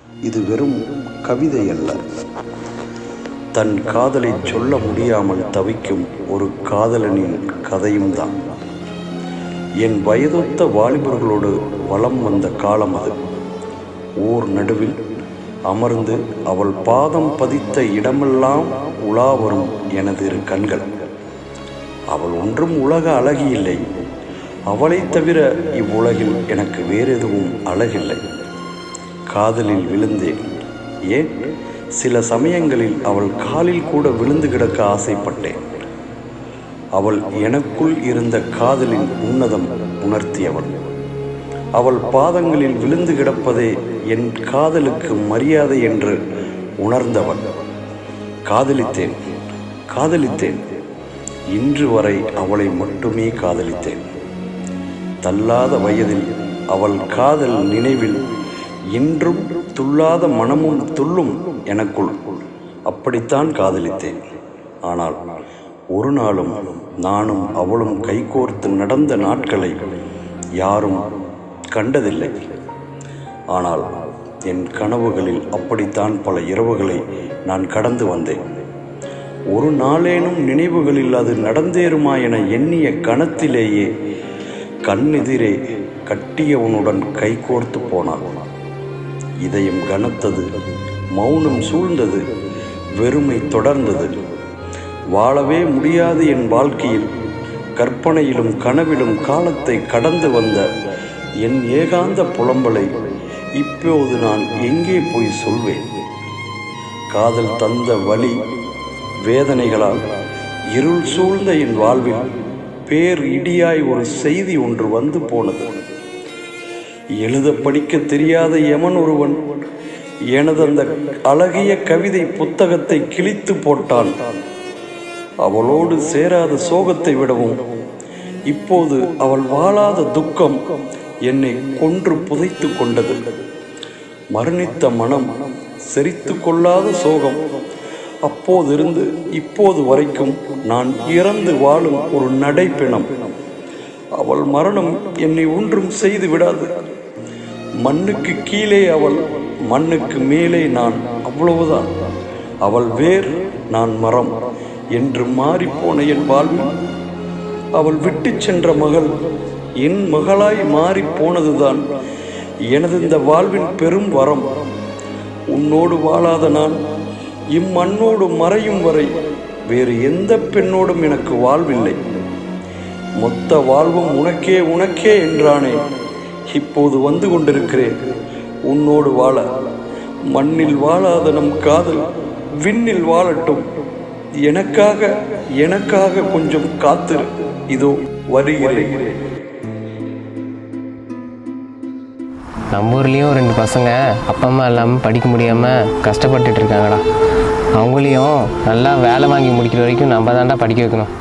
இது வெறும் கவிதை அல்ல, தன் காதலை சொல்ல முடியாமல் தவிக்கும் ஒரு காதலனின் கதையும் தான். என் வயதொத்த வாலிபர்களோடு வலம் வந்த காலம் அது. ஊர் நடுவில் அமர்ந்து அவள் பாதம் பதித்த இடமெல்லாம் உலா வரும் எனது இரு கண்கள். அவள் ஒன்றும் உலக அழகி இல்லை. அவளை தவிர இவ்வுலகில் எனக்கு வேறு எதுவும் அழகில்லை. காதலில் விழுந்தேன். ஏன், சில சமயங்களில் அவள் காலில் கூட விழுந்து கிடக்க ஆசைப்பட்டேன். அவள் எனக்குள் இருந்த காதலின் உன்னதம் உணர்த்தியவள். அவள் பாதங்களில் விழுந்து கிடப்பதே என் காதலுக்கு மரியாதை என்று உணர்ந்தவள். காதலித்தேன் காதலித்தேன் இன்று வரை அவளை மட்டுமே காதலித்தேன். தள்ளாத வயதில் அவள் காதல் நினைவில் இன்றும் துள்ளாத மனமும் துள்ளும் எனக்குள். அப்படித்தான் காதலித்தேன். ஆனால் ஒரு நாளும் நானும் அவளும் கைகோர்த்து நடந்த நாட்களை யாரும் கண்டதில்லை. ஆனால் என் கனவுகளில் அப்படித்தான் பல இரவுகளை நான் கடந்து வந்தேன். ஒரு நாளேனும் நினைவுகளில் அது நடந்தேறுமா என எண்ணிய கணத்திலேயே கண்ணெதிரே கட்டியவனுடன் கைகோர்த்து போனாள். இதயம் கனத்தது, மௌனம் சூழ்ந்தது, வெறுமை தொடர்ந்தது. வாழவே முடியாது என் வாழ்க்கையில். கற்பனையிலும் கனவிலும் காலத்தை கடந்து வந்த என் ஏகாந்த புலம்பலை இப்போது நான் எங்கே போய் சொல்வேன்? காதல் தந்த வலி வேதனைகளால் இருள் சூழ்ந்த என் வாழ்வில் பேர் இடியாய் ஒரு செய்தி ஒன்று வந்து போனது. எழுத படிக்க தெரியாத எமன் ஒருவன் எனது அந்த அழகிய கவிதை புத்தகத்தை கிழித்து போட்டான். அவளோடு சேராத சோகத்தை விடவும் இப்போது அவள் வாழாத துக்கம் என்னை கொன்று புதைத்து கொண்டது. மரணித்த மனம், செரித்து கொள்ளாத சோகம். அப்போதிருந்து இப்போது வரைக்கும் நான் இறந்து வாழும் ஒரு நடைப்பிணம். அவள் மரணம் என்னை ஒன்றும் செய்து விடாது. மண்ணுக்கு கீழே அவள், மண்ணுக்கு மேலே நான், அவ்வளவுதான். அவள் வேர், நான் மரம் என்று மாறிப்போன என் வாழ்வில் அவள் விட்டு சென்ற மகள் என் மகளாய் மாறி போனதுதான் எனது இந்த வாழ்வின் பெரும் வரம். உன்னோடு வாழாத நான் இம்மண்ணோடு மறையும் வரை வேறு எந்த பெண்ணோடும் எனக்கு வாழ்வில்லை. மொத்த வாழ்வும் உனக்கே உனக்கே என்றானே, இப்போது வந்து கொண்டிருக்கிறேன் உன்னோடு வாழ. மண்ணில் வாழாத நம் காதல் விண்ணில் வாழட்டும். எனக்காக எனக்காக கொஞ்சம் காத்திரு. இதோ வருகிறேன். நம்ம ஊர்லேயும் 2 பசங்க அப்பா அம்மா இல்லாமல் படிக்க முடியாமல் கஷ்டப்பட்டுட்டு இருக்காங்கடா. அவங்களையும் நல்லா வேலை வாங்கி முடிக்கிற வரைக்கும் நம்ம தான்டா படிக்க வைக்கணும்.